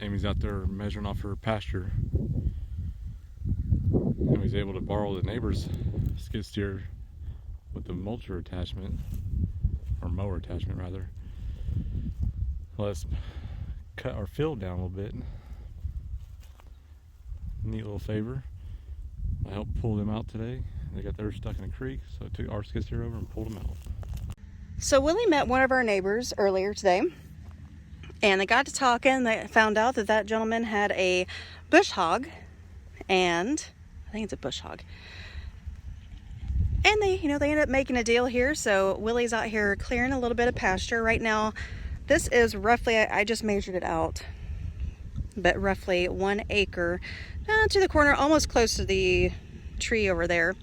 Amy's out there measuring off her pasture. And was able to borrow the neighbor's skid steer with the mulcher attachment, or mower attachment rather. Let's cut our field down a little bit. Neat little favor. I helped pull them out today. They got theirs stuck in a creek, so I took our skid steer over and pulled them out. So Willie met one of our neighbors earlier today, and they got to talking. They found out that that gentleman had a bush hog, and I think it's a bush hog. And they ended up making a deal here. So Willie's out here clearing a little bit of pasture right now. This is roughly, I just measured it out, but roughly 1 acre to the corner, almost close to the tree over there.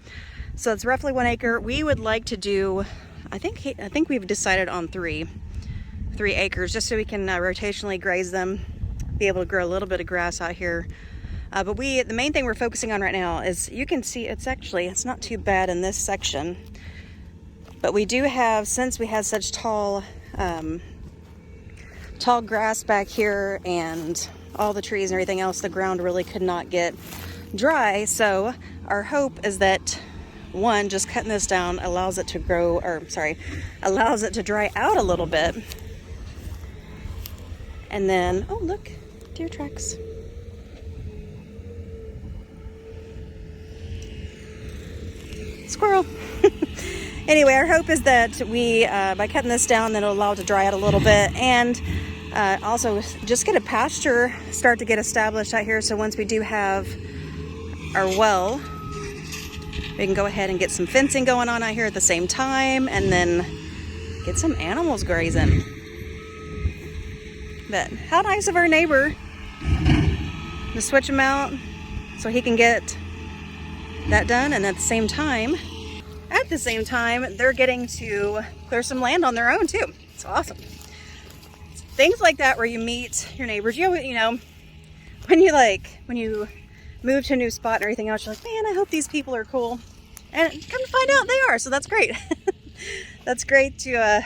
So it's roughly 1 acre. We would like to do, I think we've decided on 3 acres, just so we can rotationally graze them, be able to grow a little bit of grass out here. But the main thing we're focusing on right now is, you can see it's not too bad in this section. But we do have, since we had such tall grass back here and all the trees and everything else, the ground really could not get dry. So our hope is that, one, just cutting this down allows it to dry out a little bit. And then, oh look, deer tracks. Squirrel. Anyway, our hope is that we, by cutting this down, then it'll allow it to dry out a little bit, and also just get a pasture start to get established out here. So once we do have our well, we can go ahead and get some fencing going on out here at the same time, and then get some animals grazing. But how nice of our neighbor to switch him out so he can get that done, and at the same time, they're getting to clear some land on their own too. It's awesome. Things like that where you meet your neighbors. You know, when you move to a new spot and everything else, you're like, man, I hope these people are cool. And come to find out they are, so that's great. That's great to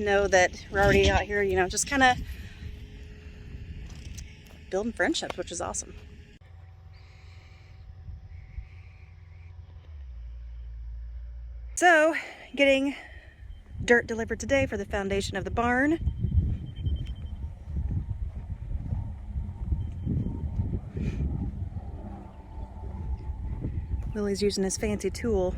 know that we're already out here, just kind of building friendships, which is awesome. So, getting dirt delivered today for the foundation of the barn. Willie's using his fancy tool.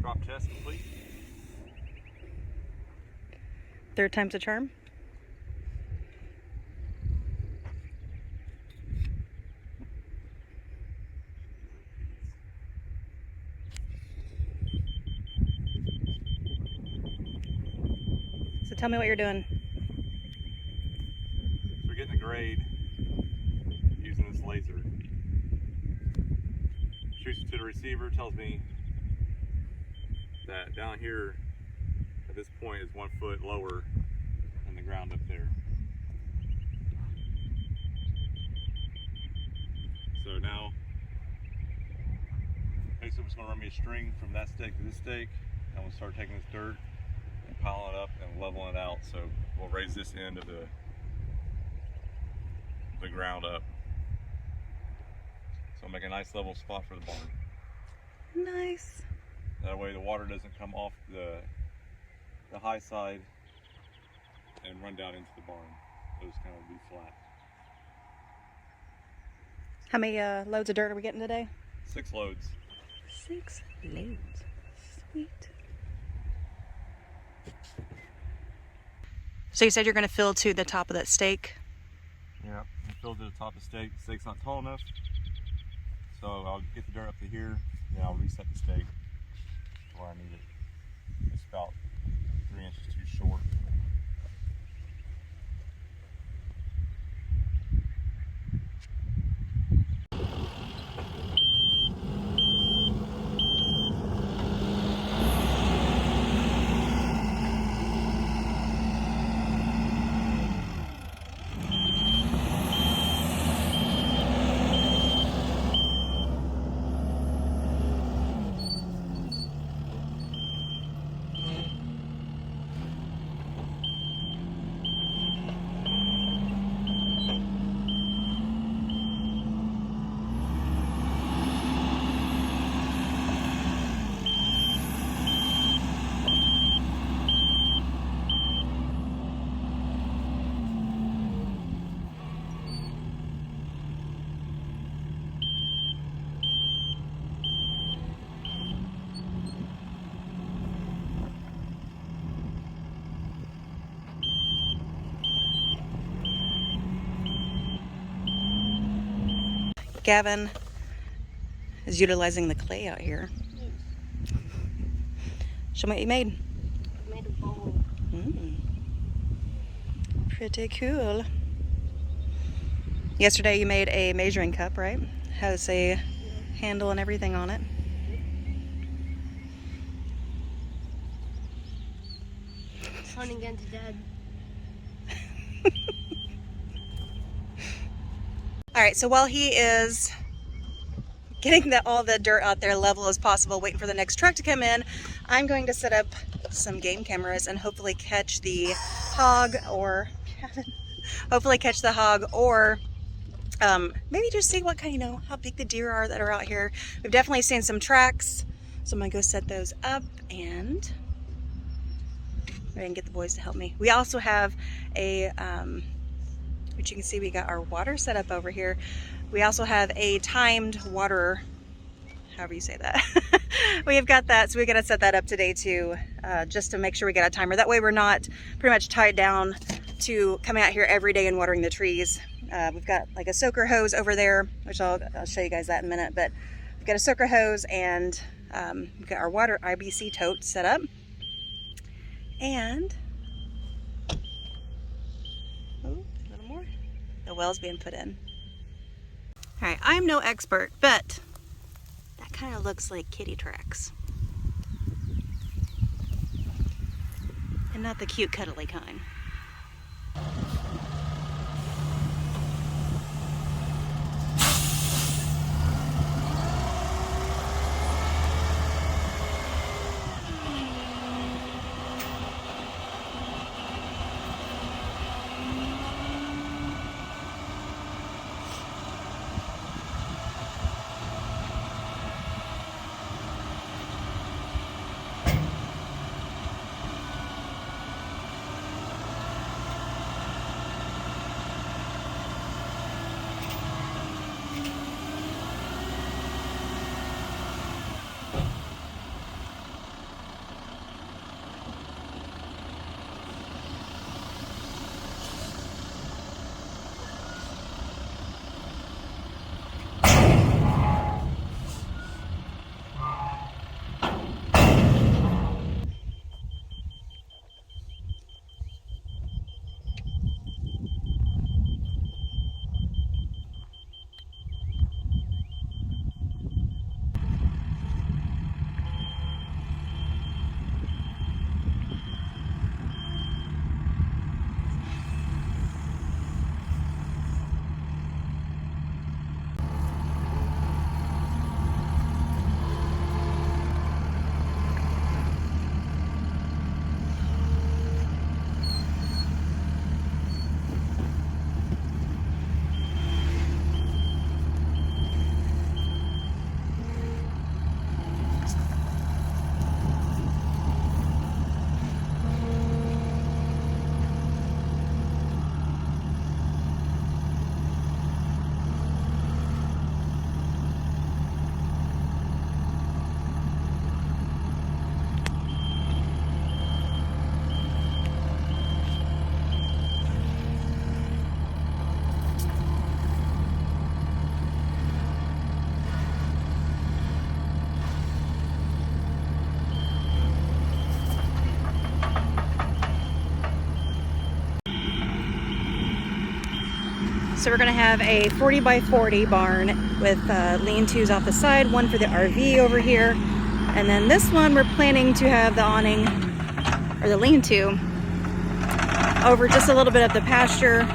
Drop test complete. Third time's a charm. So tell me what you're doing. So we're getting a grade using this laser. Shoots it to the receiver, tells me that down here at this point is 1 foot lower than the ground up there. So now basically I'm just going to run me a string from that stake to this stake. I'm going to start taking this dirt and piling it up and leveling it out, so we'll raise this end of the ground up. So I'll make a nice level spot for the barn. Nice. That way the water doesn't come off the high side and run down into the barn. Those kind of be flat. How many loads of dirt are we getting today? 6 loads. 6 loads. Sweet. So you said you're going to fill to the top of that stake? Yeah, I filled to the top of the stake. The stake's not tall enough, so I'll get the dirt up to here, and then I'll reset the stake to where I need it. It's about 3 inches too short. Gavin is utilizing the clay out here. Show me what you made. I made a bowl. Pretty cool. Yesterday you made a measuring cup, right? Has a handle and everything on it. Running against Dad. All right, so while he is getting all the dirt out there level as possible, waiting for the next truck to come in, I'm going to set up some game cameras and hopefully catch the hog, or hopefully catch the hog, or maybe just see what kind, how big the deer are that are out here. We've definitely seen some tracks, so I'm gonna go set those up and get the boys to help me. We also have a which you can see we got our water set up over here. We also have a timed water, however you say that. We have got that, so we got to set that up today too, just to make sure we get a timer. That way we're not pretty much tied down to coming out here every day and watering the trees. We've got like a soaker hose over there, which I'll show you guys that in a minute, but we've got a soaker hose, and we've got our water IBC tote set up. And the well's being put in. All right, I'm no expert, but that kind of looks like kitty tracks. And not the cute cuddly kind. So we're gonna have a 40 by 40 barn with lean-tos off the side, one for the RV over here. And then this one we're planning to have the awning, or the lean-to, over just a little bit of the pasture.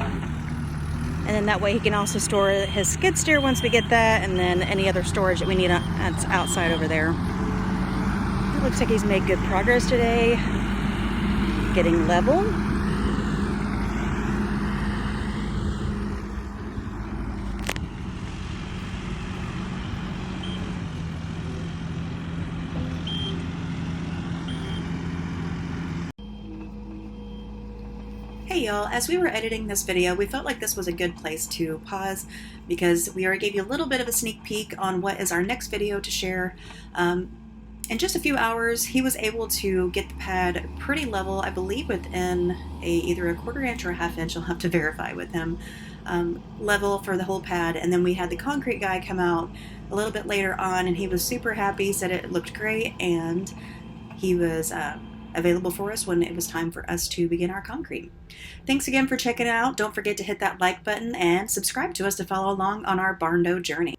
And then that way he can also store his skid steer once we get that, and then any other storage that we need that's outside over there. It looks like he's made good progress today, getting level. Hey y'all, as we were editing this video, we felt like this was a good place to pause because we already gave you a little bit of a sneak peek on what is our next video to share. In just a few hours, he was able to get the pad pretty level, I believe within either a 1/4 inch or a 1/2 inch. I'll have to verify with him. level for the whole pad. And then we had the concrete guy come out a little bit later on, and he was super happy, said it looked great, and he was available for us when it was time for us to begin our concrete. Thanks again for checking it out. Don't forget to hit that like button and subscribe to us to follow along on our barn door journey.